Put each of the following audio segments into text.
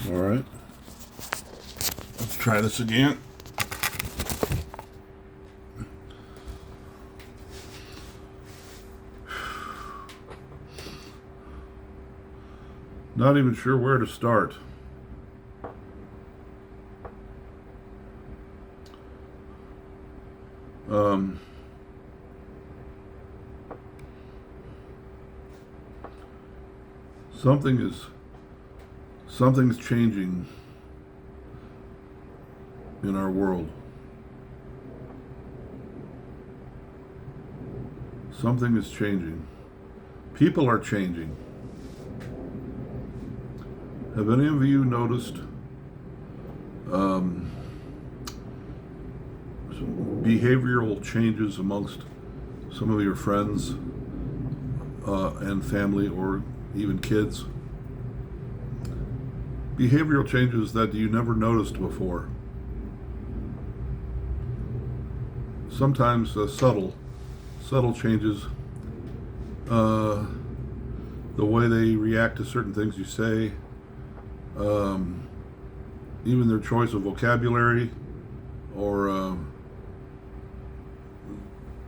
All right. Let's try this again. Not even sure where to start. Something's changing in our world. Something is changing. People are changing. Have any of you noticed some behavioral changes amongst some of your friends and family, or even kids? Behavioral changes that you never noticed before. Sometimes subtle changes. The way they react to certain things you say, even their choice of vocabulary, or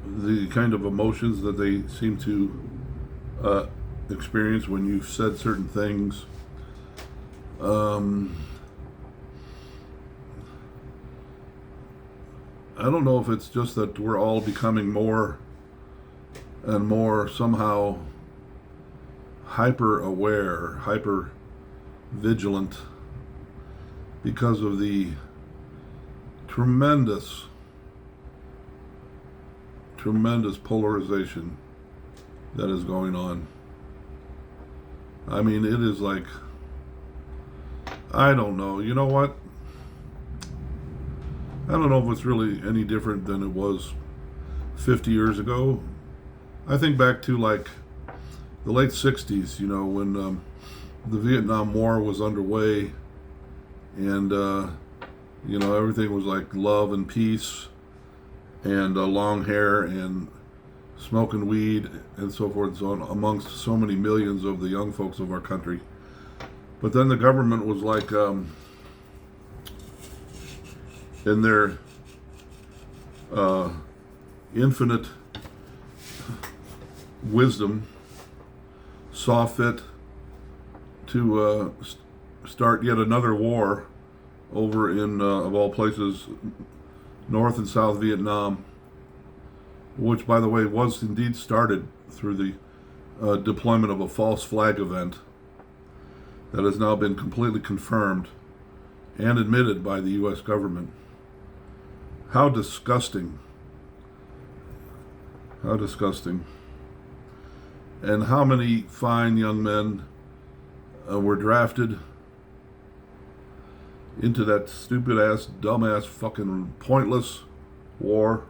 the kind of emotions that they seem to experience when you've said certain things. I don't know if it's just that we're all becoming more and more somehow hyper aware, hyper vigilant, because of the tremendous polarization that is going on. I mean, it is like, I don't know. You know what? I don't know if it's really any different than it was 50 years ago. I think back to like the late 60s, you know, when the Vietnam War was underway, and, you know, everything was like love and peace and long hair and smoking weed and so forth and so on amongst so many millions of the young folks of our country. But then the government was like, in their infinite wisdom, saw fit to start yet another war over in, of all places, North and South Vietnam, which, by the way, was indeed started through the deployment of a false flag event that has now been completely confirmed and admitted by the U.S. government. How disgusting. How disgusting. And how many fine young men were drafted into that stupid ass, dumb ass, fucking pointless war.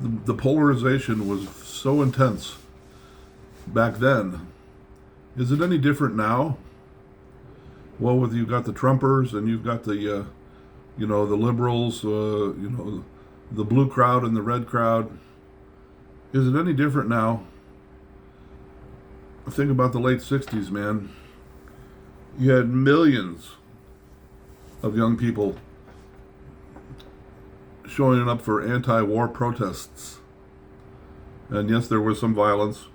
The polarization was so intense back then. Is it any different now? Well, with you've got the Trumpers and you've got the, you know, the liberals, you know, the blue crowd and the red crowd. Is it any different now? Think about the late 60s, man. You had millions of young people showing up for anti-war protests. And yes, there was some violence.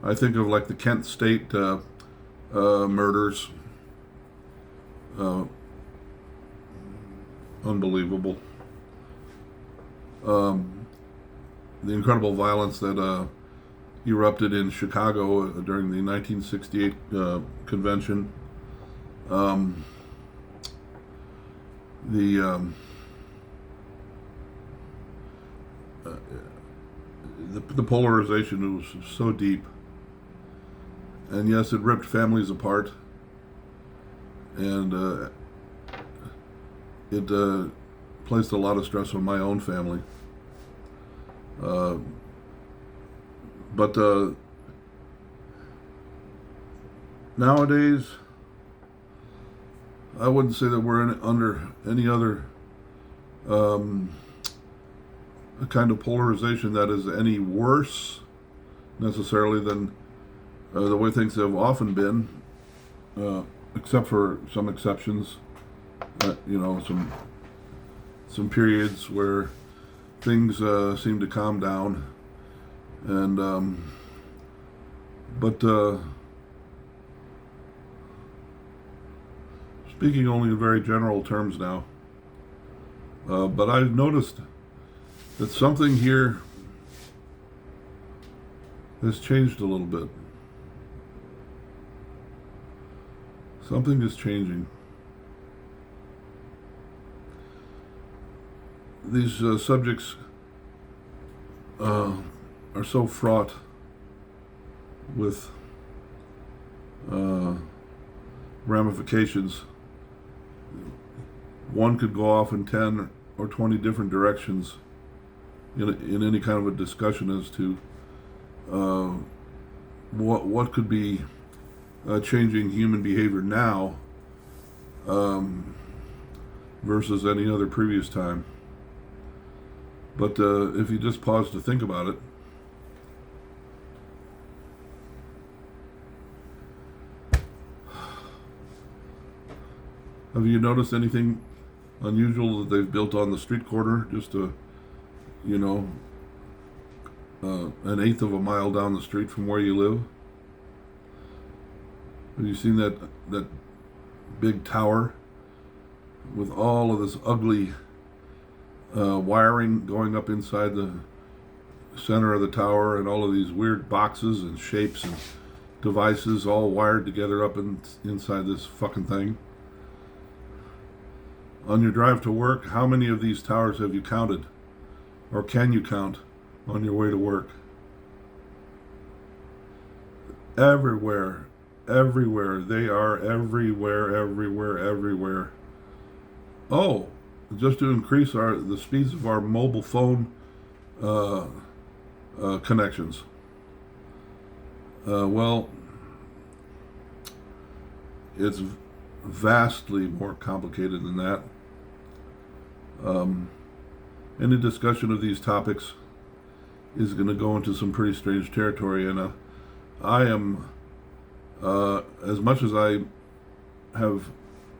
I think of like the Kent State murders. Unbelievable. The incredible violence that erupted in Chicago during the 1968 convention. The polarization was so deep, and yes, it ripped families apart, and it placed a lot of stress on my own family. But nowadays, I wouldn't say that we're under any other kind of polarization that is any worse necessarily than the way things have often been, except for some exceptions. Some periods where things seem to calm down, and but speaking only in very general terms now. But I've noticed that something here has changed a little bit. Something is changing. These subjects are so fraught with ramifications. One could go off in 10 or 20 different directions in any kind of a discussion as to what could be changing human behavior now versus any other previous time. But if you just pause to think about it, have you noticed anything unusual that they've built on the street corner just an eighth of a mile down the street from where you live? Have you seen that big tower with all of this ugly wiring going up inside the center of the tower, and all of these weird boxes and shapes and devices all wired together up inside this fucking thing? On your drive to work, how many of these towers have you counted? Or can you count on your way to work? Everywhere. They are everywhere. Oh, just to increase the speeds of our mobile phone connections. Well, it's vastly more complicated than that. Any discussion of these topics is going to go into some pretty strange territory, and I am, as much as I have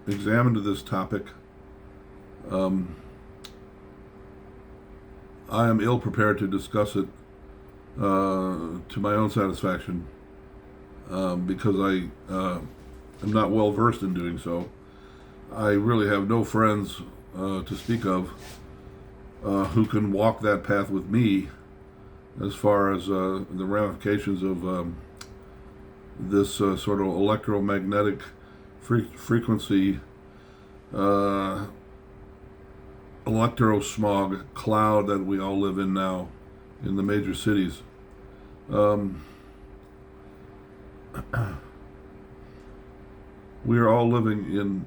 examined this topic, I am ill prepared to discuss it to my own satisfaction, because I am not well versed in doing so. I really have no friends to speak of who can walk that path with me as far as the ramifications of this sort of electromagnetic frequency electrosmog cloud that we all live in now in the major cities. We are all living in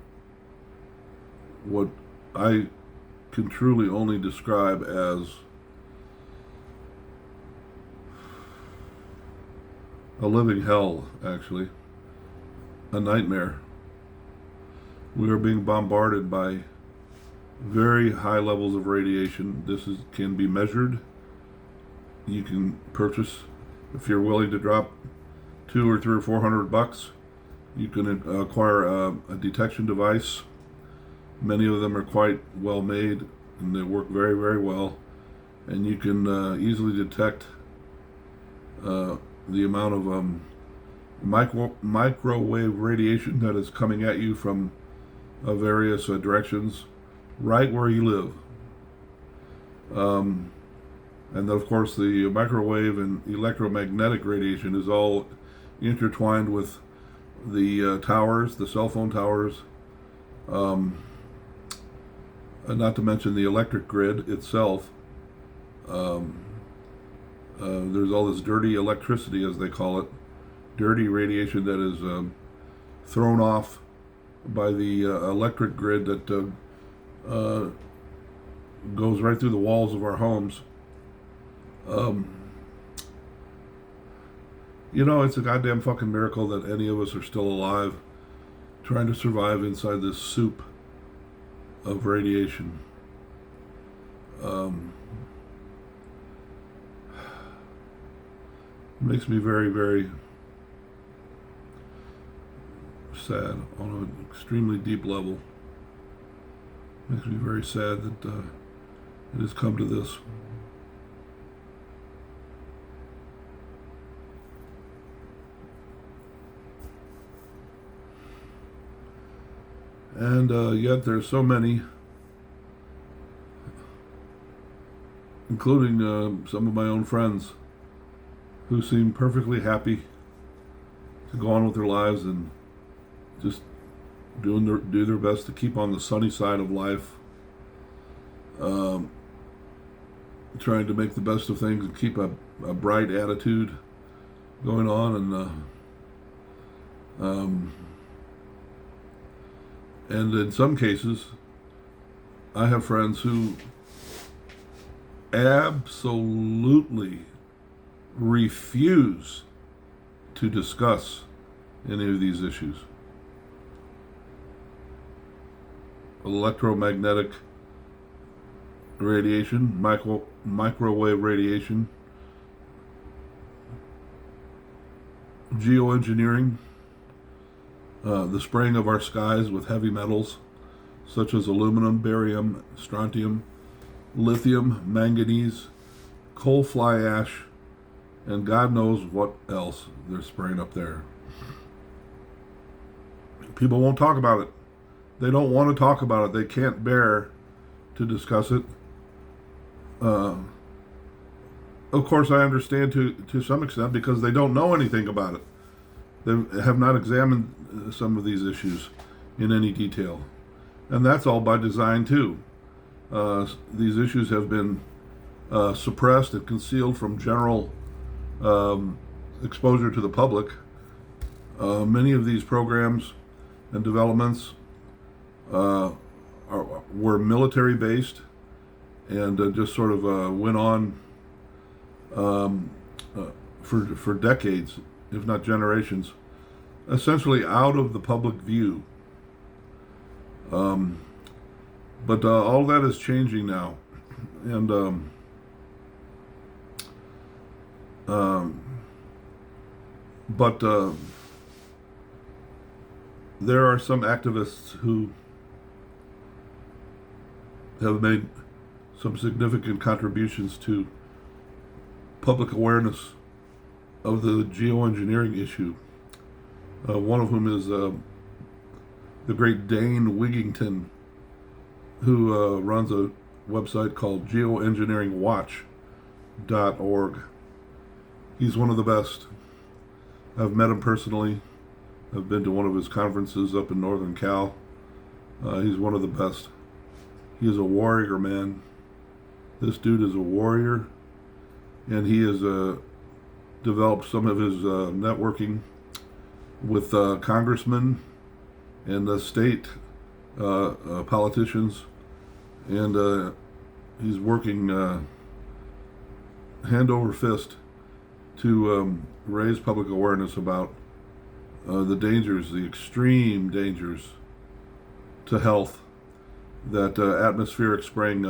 what I can truly only describe as a living hell, actually. A nightmare. We are being bombarded by very high levels of radiation. This can be measured. You can purchase, if you're willing to drop $200 or $300 or $400, you can acquire a detection device. Many of them are quite well made, and they work very, very well. And you can easily detect the amount of microwave radiation that is coming at you from various directions, right where you live. And of course, the microwave and electromagnetic radiation is all intertwined with the towers, the cell phone towers. Not to mention the electric grid itself. There's all this dirty electricity, as they call it, dirty radiation that is thrown off by the electric grid that goes right through the walls of our homes. It's a goddamn fucking miracle that any of us are still alive, trying to survive inside this soup of radiation. It makes me very, very sad on an extremely deep level. It makes me very sad that it has come to this. And yet there's so many, including some of my own friends, who seem perfectly happy to go on with their lives and just do their best to keep on the sunny side of life, trying to make the best of things and keep a bright attitude going on, and in some cases, I have friends who absolutely refuse to discuss any of these issues. Electromagnetic radiation, microwave radiation, geoengineering, the spraying of our skies with heavy metals such as aluminum, barium, strontium, lithium, manganese, coal fly ash, and God knows what else they're spraying up there. People won't talk about it. They don't want to talk about it. They can't bear to discuss it. Of course, I understand to some extent because they don't know anything about it. They have not examined some of these issues in any detail. And that's all by design, too. These issues have been suppressed and concealed from general exposure to the public. Many of these programs and developments were military based and just sort of went on for decades, if not generations, essentially out of the public view. But all that is changing now, and but there are some activists who have made some significant contributions to public awareness of the geoengineering issue. One of whom is the great Dane Wigington, who runs a website called geoengineeringwatch.org. He's one of the best. I've met him personally. I've been to one of his conferences up in Northern Cal. He's one of the best. He is a warrior, man. This dude is a warrior, and he has developed some of his networking with congressmen and state politicians, and he's working hand over fist to raise public awareness about the dangers, the extreme dangers to health that atmospheric spraying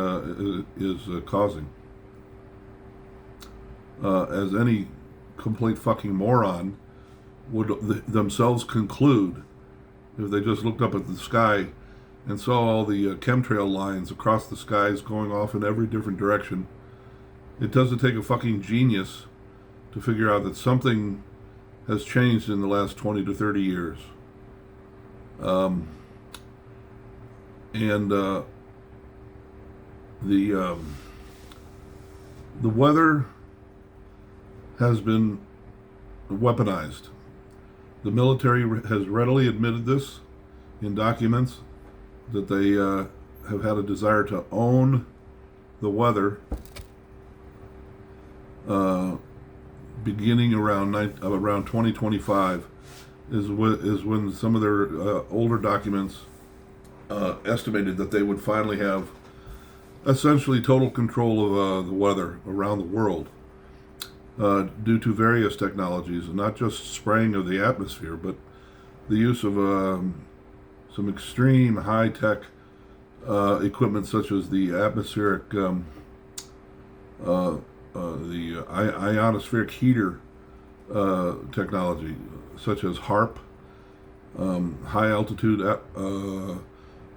is causing. As any complete fucking moron would themselves conclude if they just looked up at the sky and saw all the chemtrail lines across the skies going off in every different direction. It doesn't take a fucking genius to figure out that something has changed in the last 20 to 30 years. The weather has been weaponized. The military has readily admitted this in documents, that they have had a desire to own the weather beginning around 2025 is when some of their older documents estimated that they would finally have essentially total control of the weather around the world due to various technologies, and not just spraying of the atmosphere, but the use of some extreme high-tech equipment such as the atmospheric, the ionospheric heater technology, such as HARP, High Altitude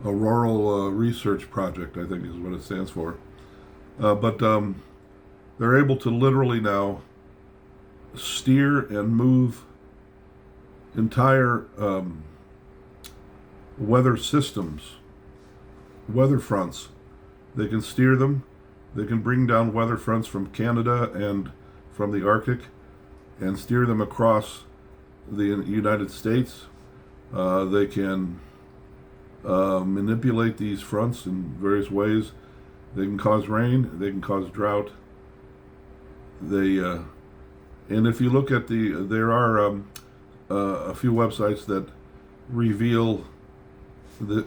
Auroral Research Project, I think is what it stands for. But they're able to literally now steer and move entire weather systems, weather fronts. They can steer them. They can bring down weather fronts from Canada and from the Arctic and steer them across the United States. They can manipulate these fronts in various ways. They can cause rain. They can cause drought. And if you look at there are a few websites that reveal that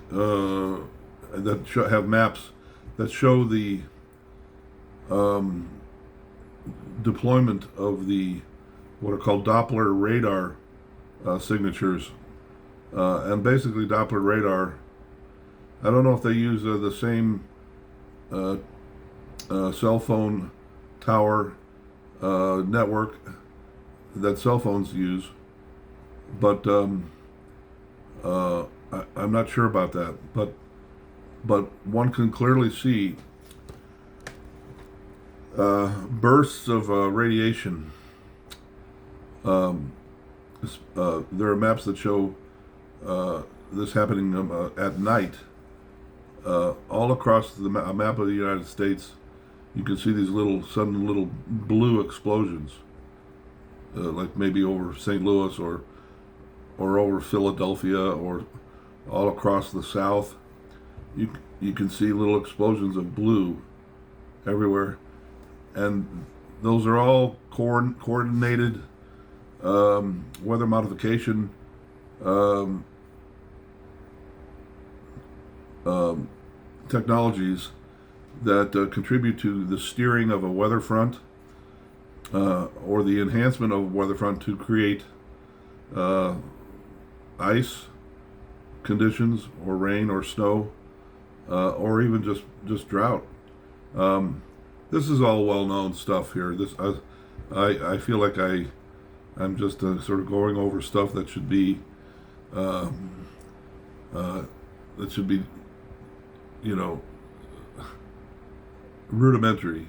have maps that show the deployment of the what are called Doppler radar signatures, and basically Doppler radar. I don't know if they use the same cell phone tower network that cell phones use, but I'm not sure about that. But one can clearly see bursts of radiation. There are maps that show this happening at night all across a map of the United States. You can see these sudden little blue explosions, like maybe over St. Louis or over Philadelphia or all across the South. You can see little explosions of blue everywhere, and those are all coordinated weather modification technologies that contribute to the steering of a weather front or the enhancement of a weather front to create ice conditions or rain or snow or even just drought. This is all well-known stuff here. I feel like I'm just sort of going over stuff that should be rudimentary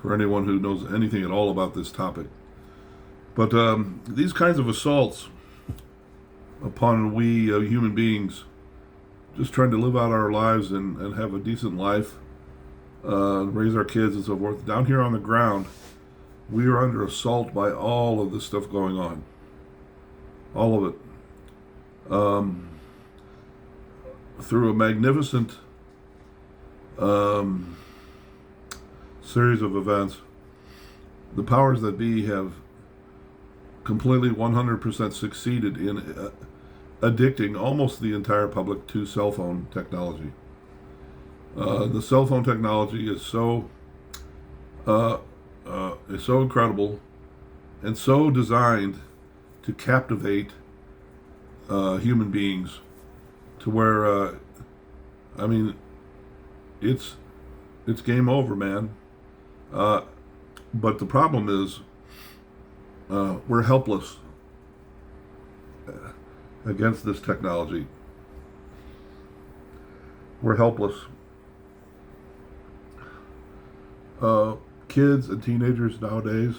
for anyone who knows anything at all about this topic. But these kinds of assaults upon we human beings just trying to live out our lives and have a decent life, raise our kids and so forth, down here on the ground, we are under assault by all of this stuff going on. All of it. Through a magnificent series of events, the powers that be have completely 100% succeeded in addicting almost the entire public to cell phone technology. The cell phone technology is so incredible and so designed to captivate human beings to where it's game over, man. But the problem is we're helpless against this technology. We're helpless. Kids and teenagers nowadays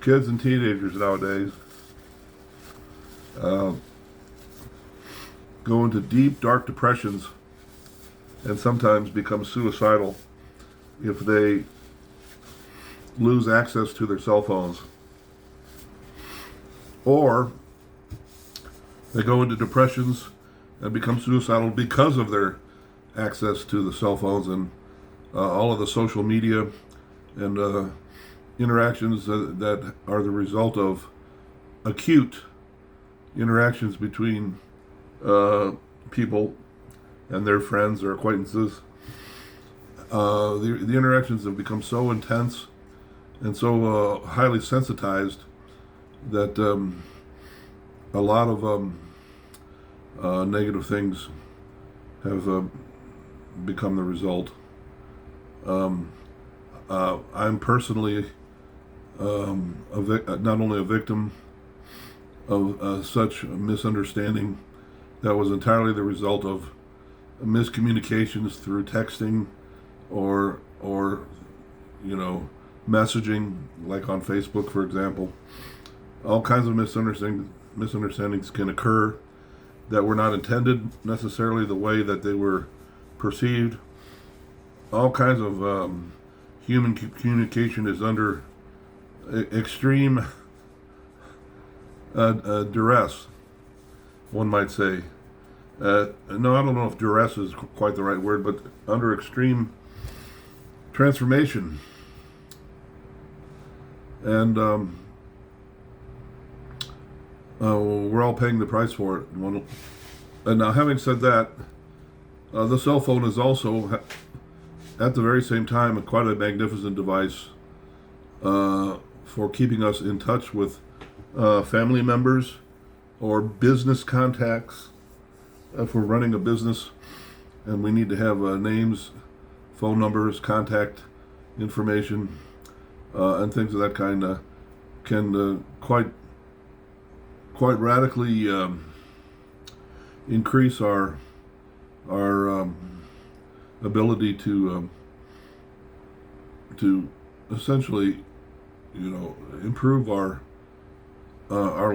kids and teenagers nowadays go into deep, dark depressions and sometimes become suicidal if they lose access to their cell phones. Or they go into depressions and become suicidal because of their access to the cell phones and all of the social media and interactions that are the result of acute interactions between people and their friends or acquaintances. The interactions have become so intense and so highly sensitized that a lot of negative things have become the result. I'm personally not only a victim of such misunderstanding that was entirely the result of miscommunications through texting or messaging, like on Facebook, for example. All kinds of misunderstandings can occur that were not intended necessarily the way that they were perceived. All kinds of human communication is under extreme duress, one might say. No, I don't know if duress is quite the right word, but under extreme transformation. And we're all paying the price for it. And now, having said that, the cell phone is also, at the very same time, quite a magnificent device for keeping us in touch with family members or business contacts. If we're running a business and we need to have names, phone numbers, contact information, and things of that kind, can quite radically increase our ability to essentially, improve our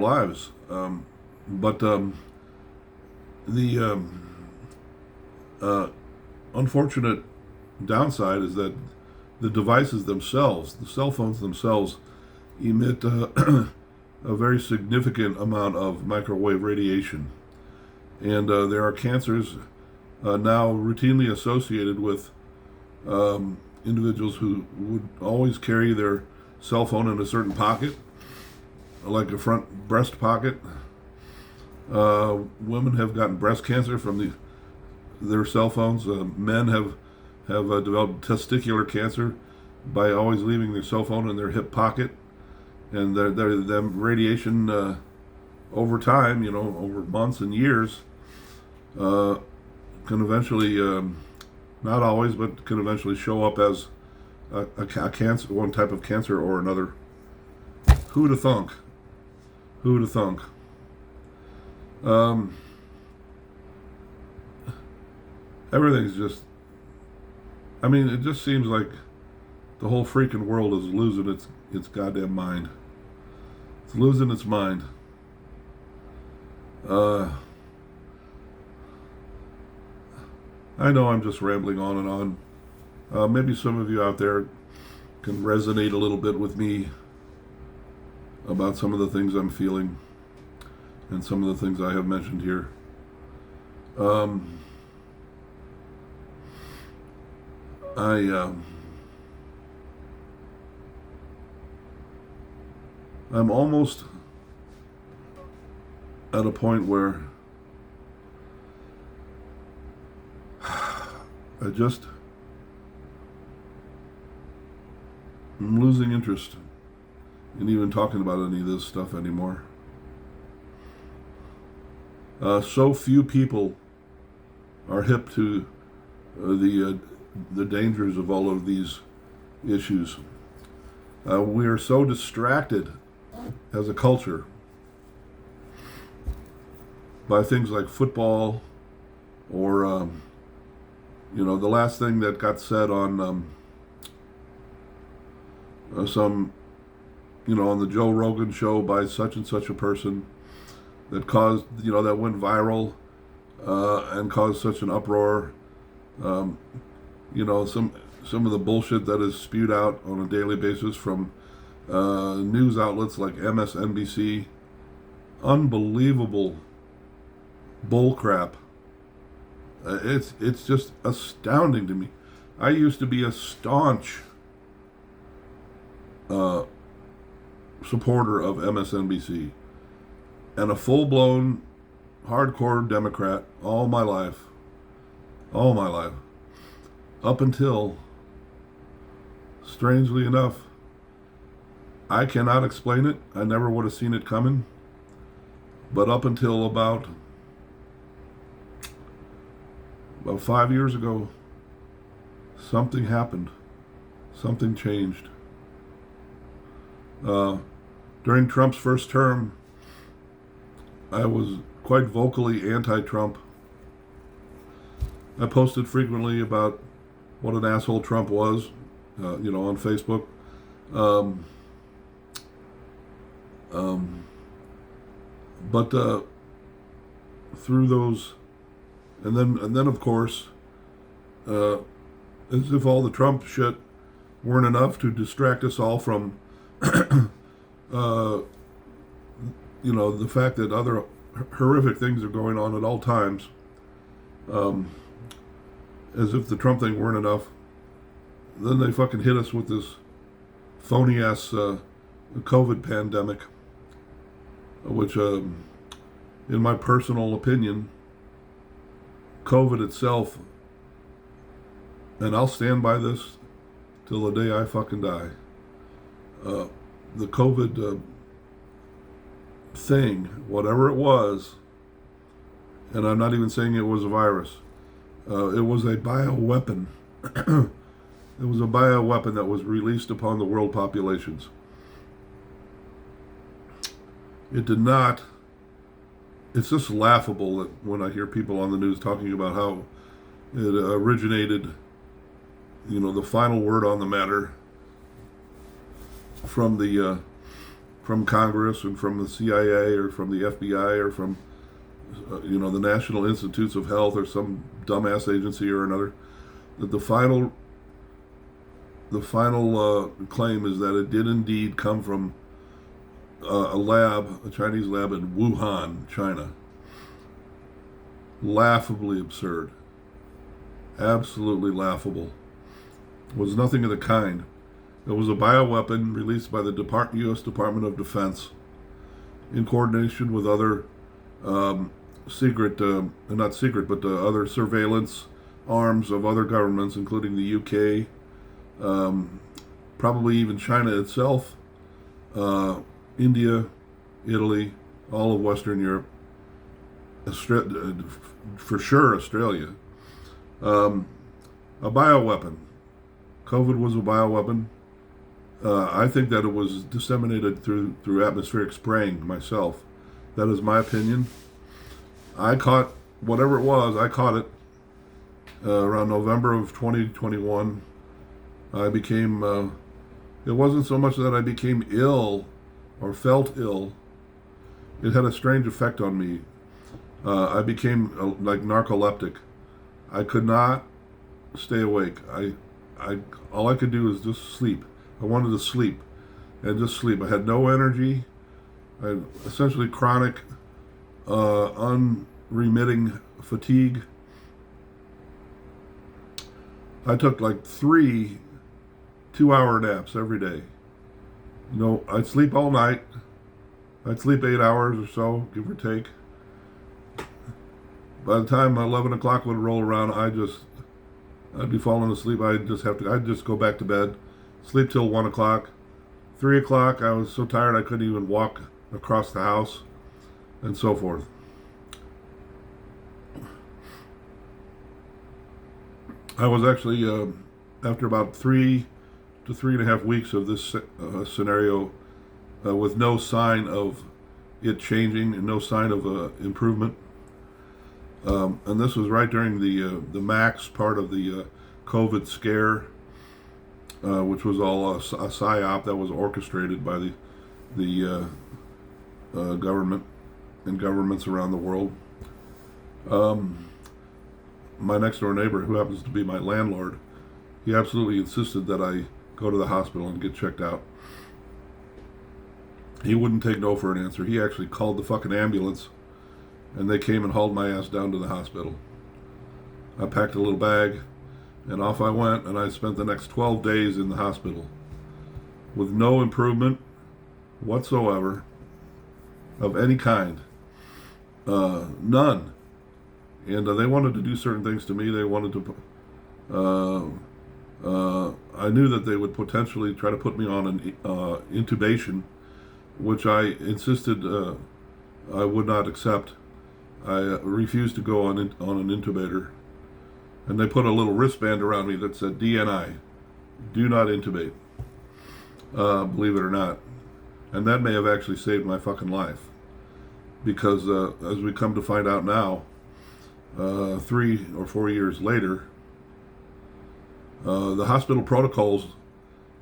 lives. But the unfortunate downside is that the devices themselves, the cell phones themselves, emit a very significant amount of microwave radiation. And there are cancers now routinely associated with individuals who would always carry their cell phone in a certain pocket, like a front breast pocket. Women have gotten breast cancer from their cell phones. Men have developed testicular cancer by always leaving their cell phone in their hip pocket. And the radiation over time, over months and years, can eventually, not always, but can eventually show up as a cancer, one type of cancer or another. Who'd have thunk? Who'd have thunk? Everything's just, it just seems like the whole freaking world is losing its goddamn mind. It's losing its mind. I know I'm just rambling on and on. Maybe some of you out there can resonate a little bit with me about some of the things I'm feeling and some of the things I have mentioned here. I'm almost at a point where I'm losing interest in even talking about any of this stuff anymore. So few people are hip to the dangers of all of these issues. We are so distracted as a culture by things like football or the last thing that got said on on the Joe Rogan show by such and such a person that caused, that went viral and caused such an uproar. Some of the bullshit that is spewed out on a daily basis from news outlets like MSNBC. Unbelievable bullcrap. It's just astounding to me. I used to be a staunch supporter of MSNBC and a full-blown hardcore Democrat all my life. Up until, strangely enough, I cannot explain it. I never would have seen it coming. But up until about About 5 years ago, something happened. Something changed. During Trump's first term, I was quite vocally anti-Trump. I posted frequently about what an asshole Trump was, on Facebook. But through those, and then of course, as if all the Trump shit weren't enough to distract us all from, the fact that other horrific things are going on at all times. As if the Trump thing weren't enough, then they fucking hit us with this phony ass COVID pandemic, which, in my personal opinion, COVID itself, and I'll stand by this till the day I fucking die. The COVID thing, whatever it was, and I'm not even saying it was a virus, it was a bioweapon. It was a bioweapon that was released upon the world populations. It did not. It's just laughable that when I hear people on the news talking about how it originated, the final word on the matter from from Congress and from the CIA or from the FBI or from the National Institutes of Health or some dumbass agency or another, that the final claim is that it did indeed come from a Chinese lab in Wuhan, China. Laughably absurd. Absolutely laughable. It was nothing of the kind. It was a bioweapon released by the U.S. Department of Defense in coordination with other other surveillance arms of other governments, including the UK, probably even China itself, India, Italy, all of Western Europe, for sure Australia. A bioweapon. COVID was a bioweapon. I think that it was disseminated through atmospheric spraying myself. That is my opinion. I caught whatever it was. I caught it around November of 2021. I became. It wasn't so much that I became ill or felt ill. It had a strange effect on me. I became like narcoleptic. I could not stay awake. All I could do was just sleep. I wanted to sleep and just sleep. I had no energy. I had essentially chronic, unremitting fatigue. I took like 3 2-hour naps every day. I'd sleep all night. I'd sleep 8 hours or so, give or take. By the time 11 o'clock would roll around, I'd be falling asleep. I'd just go back to bed, sleep till 1 o'clock. 3 o'clock, I was so tired I couldn't even walk across the house, and so forth. I was actually, after about 3 to 3.5 weeks of this scenario, with no sign of it changing and no sign of improvement. And this was right during the max part of the COVID scare, which was all a psyop that was orchestrated by the government and governments around the world. My next door neighbor, who happens to be my landlord, he absolutely insisted that I go to the hospital and get checked out. He wouldn't take no for an answer. He actually called the fucking ambulance, and they came and hauled my ass down to the hospital. I packed a little bag, and off I went, and I spent the next 12 days in the hospital with no improvement whatsoever of any kind. None. And they wanted to do certain things to me. They wanted to... I knew that they would potentially try to put me on an intubation, which I insisted I would not accept. I refused to go on an intubator. and they put a little wristband around me that said DNI, do not intubate, believe it or not. And that may have actually saved my fucking life, because as we come to find out now, 3 or 4 years later, the hospital protocols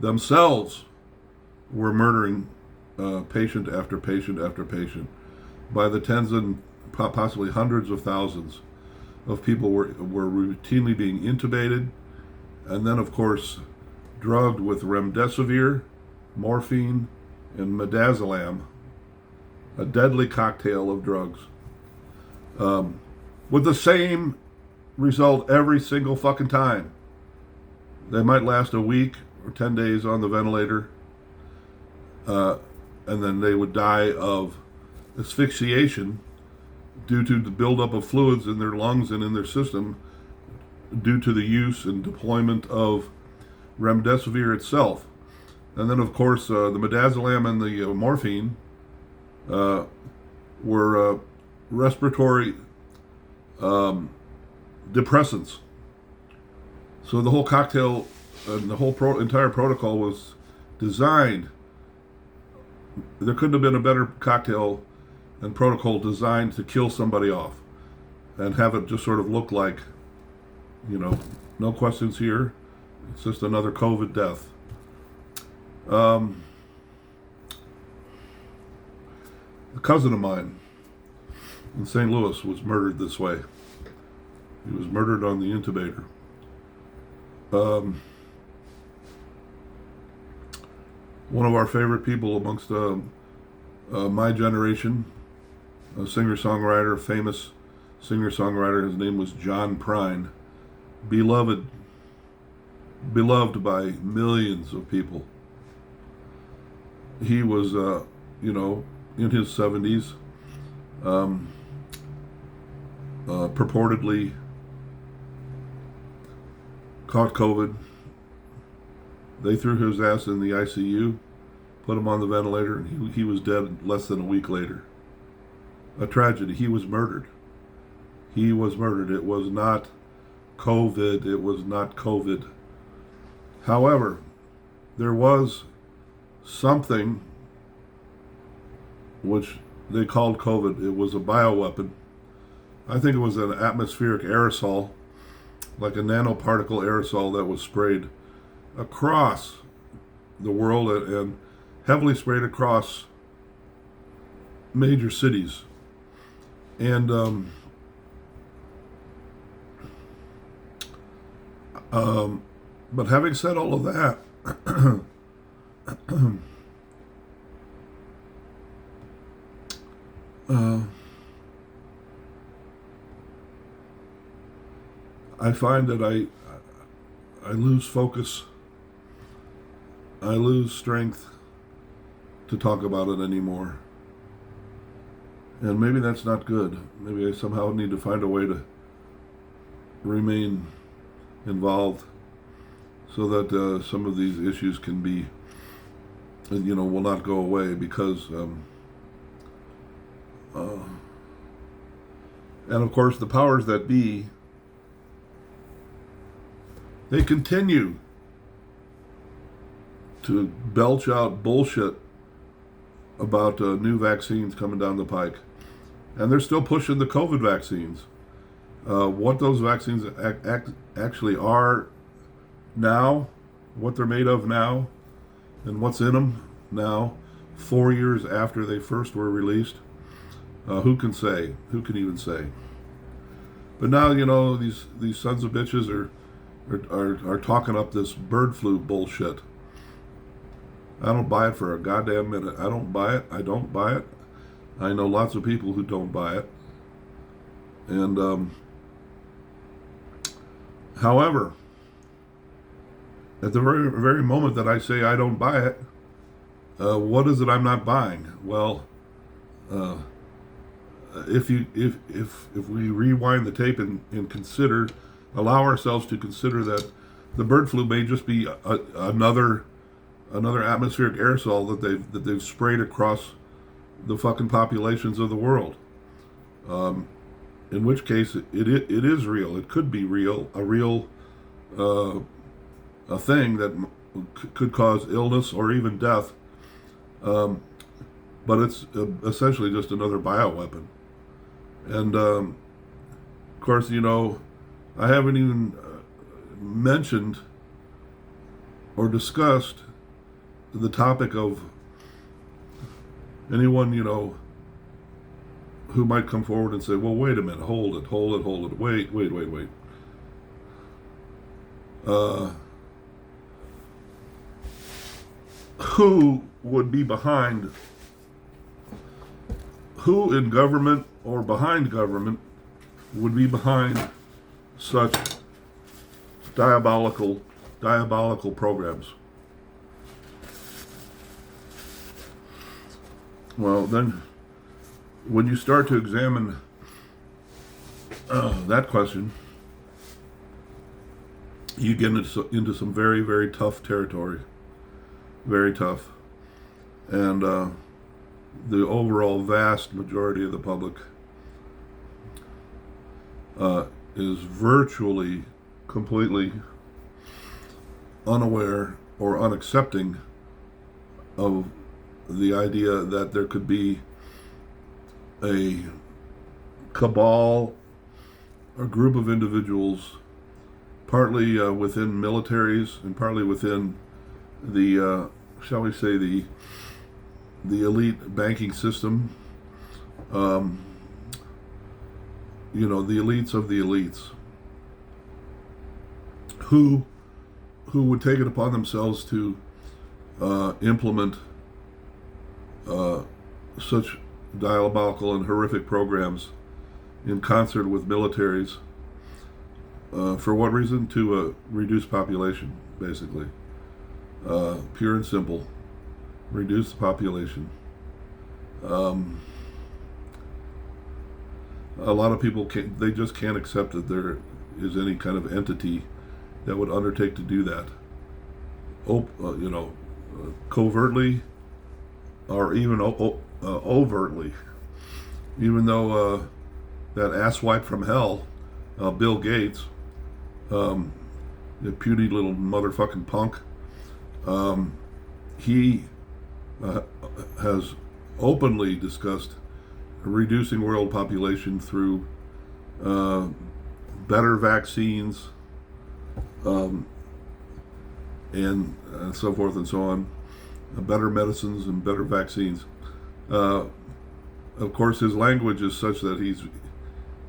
themselves were murdering patient after patient after patient. By the tens and possibly hundreds of thousands of people were routinely being intubated, and then of course drugged with remdesivir, morphine, and midazolam, a deadly cocktail of drugs, with the same result every single fucking time. They might last a week or 10 days on the ventilator, and then they would die of asphyxiation due to the buildup of fluids in their lungs and in their system due to the use and deployment of remdesivir itself. And then, of course, the midazolam and the morphine were respiratory depressants. So the whole cocktail and the whole entire protocol was designed. There couldn't have been a better cocktail and protocol designed to kill somebody off and have it just sort of look like, no questions here. It's just another COVID death. A cousin of mine in St. Louis was murdered this way. He was murdered on the intubator. One of our favorite people amongst my generation, a singer-songwriter, famous singer-songwriter, his name was John Prine, beloved by millions of people. He was, in his 70s, purportedly caught COVID. They threw his ass in the ICU, put him on the ventilator, and he was dead less than a week later. A tragedy. He was murdered. He was murdered. It was not COVID. It was not COVID. However, there was something which they called COVID. It was a bioweapon. I think it was an atmospheric aerosol, like a nanoparticle aerosol that was sprayed across the world and heavily sprayed across major cities. And but having said all of that, I find that I lose focus. I lose strength to talk about it anymore. And maybe that's not good. Maybe I somehow need to find a way to remain involved so that some of these issues can be, will not go away, because and of course the powers that be, they continue to belch out bullshit about new vaccines coming down the pike. And they're still pushing the COVID vaccines. What those vaccines actually are now, what they're made of now, and what's in them now, 4 years after they first were released, who can say? Who can even say? But now, these sons of bitches are talking up this bird flu bullshit. I don't buy it for a goddamn minute. I don't buy it. I don't buy it. I know lots of people who don't buy it. And, however, at the very, very moment that I say I don't buy it, what is it I'm not buying? Well, if we rewind the tape and allow ourselves to consider that the bird flu may just be another atmospheric aerosol that they've sprayed across the fucking populations of the world. in which case it is real. It could be real, uh, a thing that could cause illness or even death. Um, but it's essentially just another bioweapon. And of course, I haven't even mentioned or discussed the topic of anyone, who might come forward and say, well, wait a minute, hold it, wait. Who would be behind, who in government or behind government would be behind such diabolical programs? Well, then, when you start to examine that question, you get into some very, very tough territory. Very tough. And the overall vast majority of the public is virtually, completely unaware or unaccepting of the idea that there could be a cabal, a group of individuals, partly within militaries and partly within the, shall we say, the elite banking system, the elites of the elites, who would take it upon themselves to implement such diabolical and horrific programs in concert with militaries. For what reason? To reduce population, basically. Pure and simple. Reduce the population. A lot of people they just can't accept that there is any kind of entity that would undertake to do that. Covertly or even overtly. Even though that asswipe from hell, Bill Gates, the puny little motherfucking punk, he has openly discussed reducing world population through better vaccines, and so forth and so on, better medicines and better vaccines. Of course, his language is such that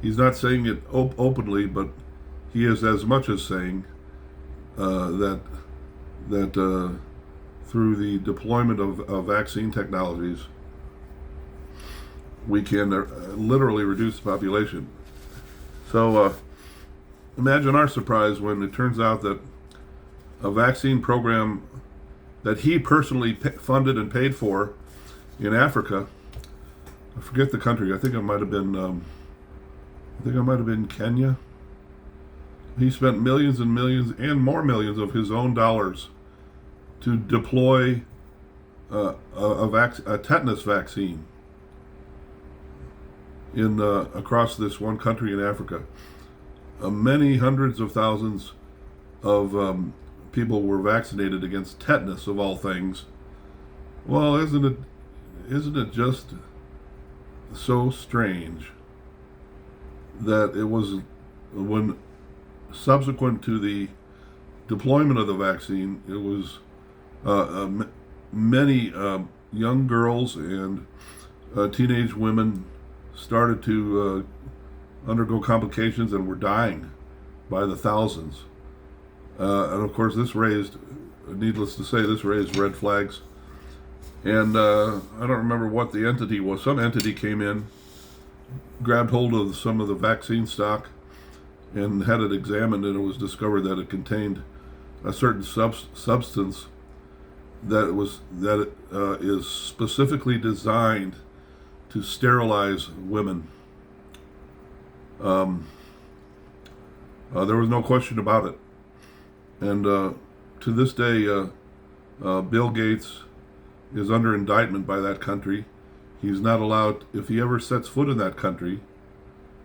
he's not saying it openly, but he is as much as saying that through the deployment of vaccine technologies, we can literally reduce the population. So imagine our surprise when it turns out that a vaccine program that he personally funded and paid for in Africa, I forget the country, I think it might have been Kenya. He spent millions and millions and more millions of his own dollars to deploy a tetanus vaccine in across this one country in Africa. Many hundreds of thousands of people were vaccinated against tetanus, of all things. Well, isn't it just so strange that it was when subsequent to the deployment of the vaccine, it was many young girls and teenage women started to undergo complications and were dying by the thousands. And of course, needless to say, this raised red flags. And I don't remember what the entity was. Some entity came in, grabbed hold of some of the vaccine stock, and had it examined, and it was discovered that it contained a certain substance that is specifically designed to sterilize women. There was no question about it. And to this day, Bill Gates is under indictment by that country. He's not allowed, if he ever sets foot in that country,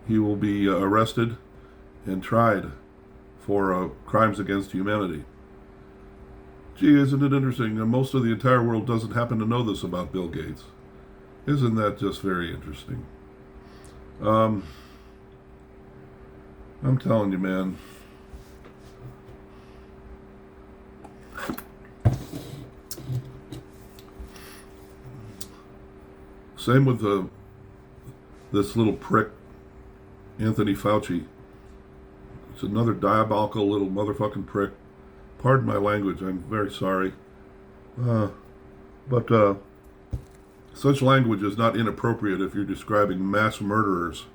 he will be arrested and tried for crimes against humanity. Gee, isn't it interesting that most of the entire world doesn't happen to know this about Bill Gates? Isn't that just very interesting? I'm telling you, man. Same with this little prick, Anthony Fauci. It's another diabolical little motherfucking prick. Pardon my language, I'm very sorry. But such language is not inappropriate if you're describing mass murderers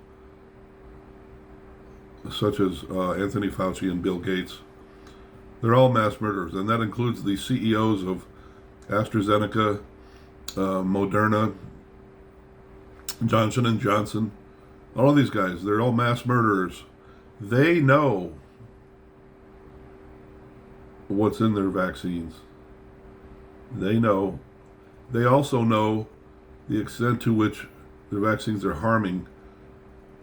such as Anthony Fauci and Bill Gates. They're all mass murderers, and that includes the CEOs of AstraZeneca, Moderna, Johnson & Johnson. All of these guys, they're all mass murderers. They know what's in their vaccines. They know. They also know the extent to which their vaccines are harming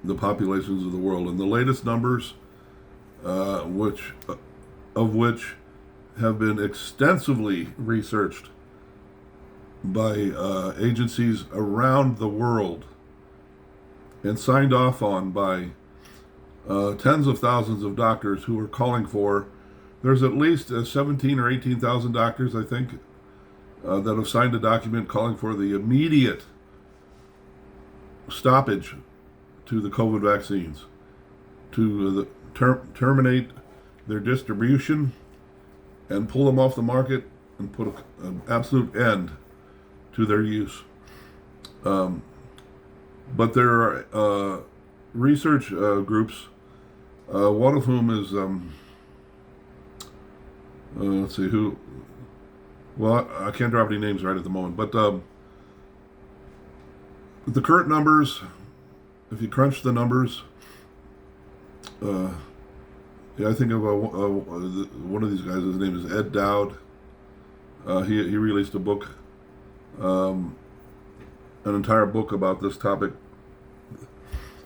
the populations of the world. And the latest numbers, which have been extensively researched by agencies around the world and signed off on by tens of thousands of doctors who are calling for. There's at least 17 or 18,000 doctors, I think, that have signed a document calling for the immediate stoppage to the COVID vaccines, to terminate their distribution and pull them off the market and put an absolute end to their use. But there are research groups, one of whom is, let's see who, well, I can't drop any names right at the moment, but the current numbers, if you crunch the numbers, yeah, I think of one of these guys, his name is Ed Dowd. He released a book, an entire book about this topic,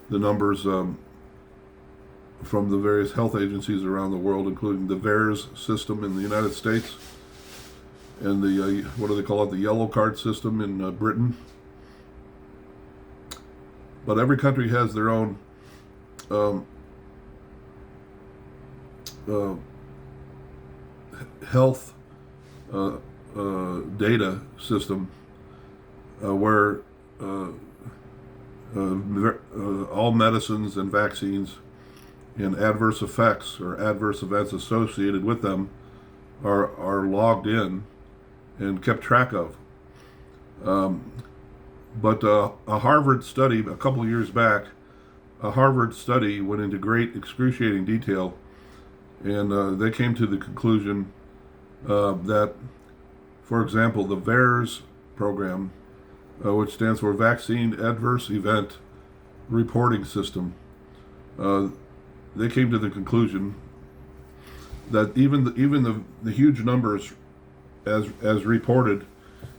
the numbers from the various health agencies around the world, including the VAERS system in the United States and the, what do they call it, the yellow card system in Britain. But every country has their own health data system where all medicines and vaccines and adverse effects or adverse events associated with them are logged in and kept track of. But a Harvard study a couple of years back, a Harvard study went into great excruciating detail, and they came to the conclusion that, for example, the VAERS program, which stands for Vaccine Adverse Event Reporting System, they came to the conclusion that even the huge numbers as reported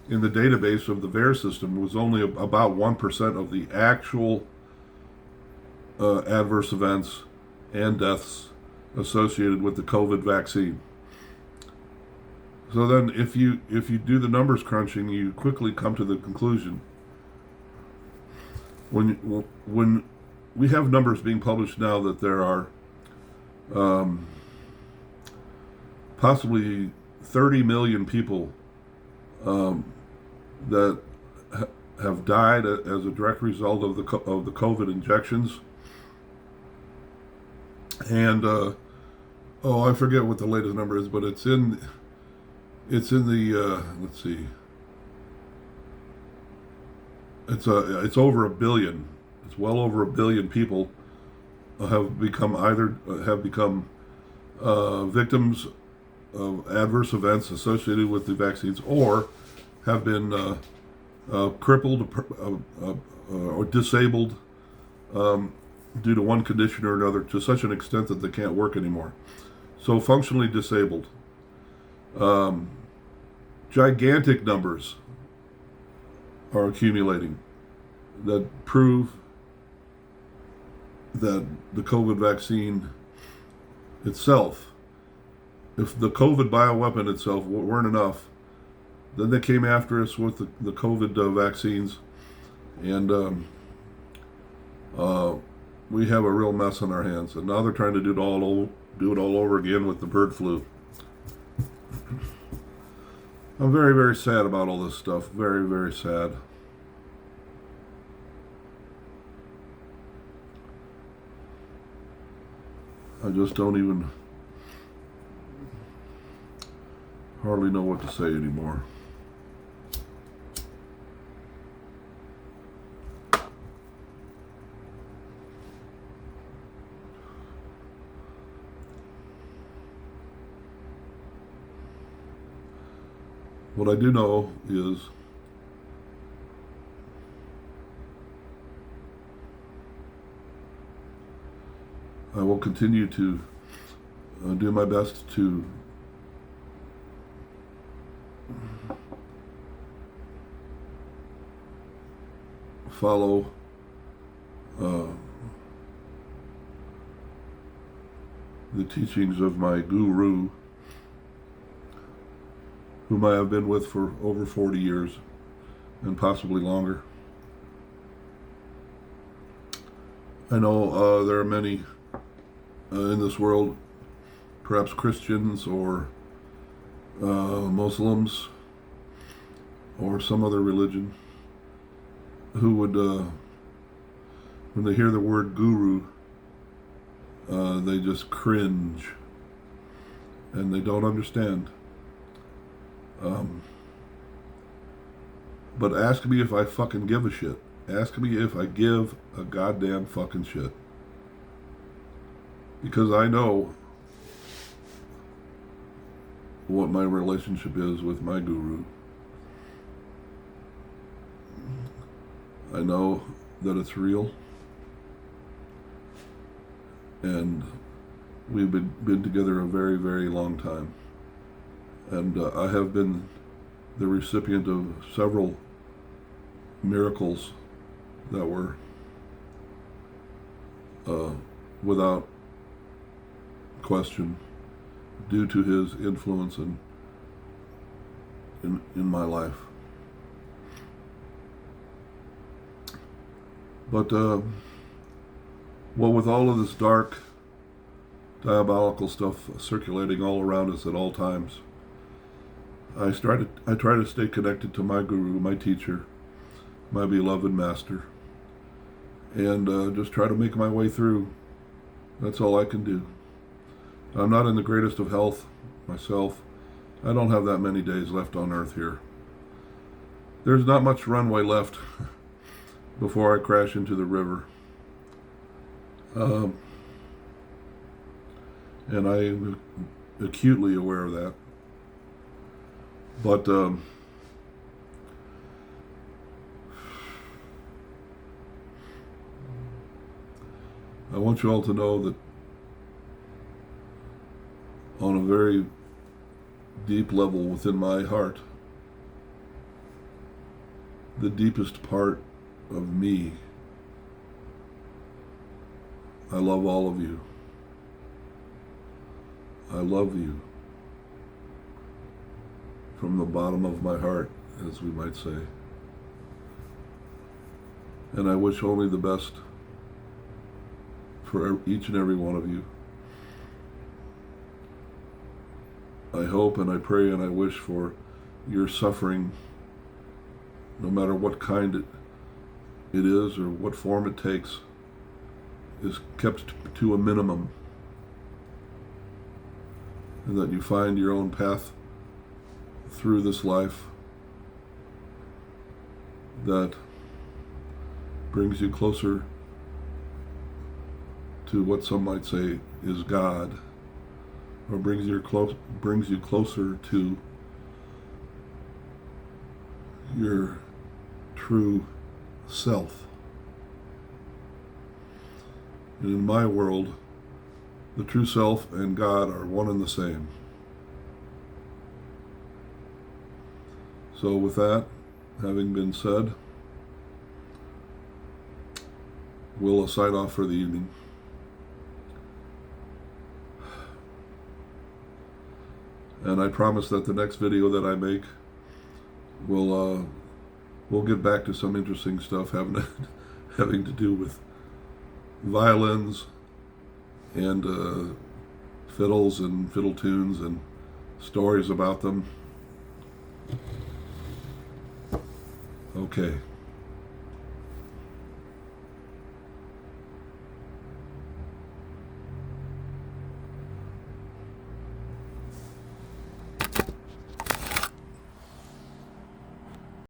in the database of the VAERS system was only about 1% of the actual adverse events and deaths associated with the COVID vaccine. So then if you do the numbers crunching, you quickly come to the conclusion, when we have numbers being published now that there are possibly 30 million people that have died as a direct result of the COVID injections, and I forget what the latest number is, but it's in the let's see, it's over a billion. It's well over a billion people have become victims of adverse events associated with the vaccines, or have been crippled or disabled due to one condition or another to such an extent that they can't work anymore. So functionally disabled. Gigantic numbers are accumulating that prove that the COVID vaccine itself, if the COVID bioweapon itself weren't enough, then they came after us with the COVID vaccines, and we have a real mess on our hands. And now they're trying to do it all over again with the bird flu. I'm very, very sad about all this stuff. Very, very sad. I just don't even hardly know what to say anymore. What I do know is I will continue to do my best to follow the teachings of my guru, whom I have been with for over 40 years and possibly longer. I know there are many in this world, perhaps Christians or Muslims or some other religion, who would, when they hear the word guru, they just cringe and they don't understand. But ask me if I fucking give a shit. Ask me if I give a goddamn fucking shit. Because I know what my relationship is with my guru. I know that it's real. And we've been together a very, very long time. And I have been the recipient of several miracles that were without question due to his influence in my life. But with all of this dark, diabolical stuff circulating all around us at all times, I try to stay connected to my guru, my teacher, my beloved master, and just try to make my way through. That's all I can do. I'm not in the greatest of health myself. I don't have that many days left on earth here. There's not much runway left before I crash into the river. And I'm acutely aware of that. But I want you all to know that on a very deep level within my heart, the deepest part of me, I love all of you. I love you from the bottom of my heart, as we might say. And I wish only the best for each and every one of you. I hope and I pray and I wish for your suffering, no matter what kind it is or what form it takes, is kept to a minimum, and that you find your own path through this life that brings you closer to what some might say is God, or brings you closer to your true self. And in my world, the true self and God are one and the same. So with that having been said, we'll sign off for the evening. And I promise that the next video that I make we'll get back to some interesting stuff having to do with violins and fiddles and fiddle tunes and stories about them. Okay.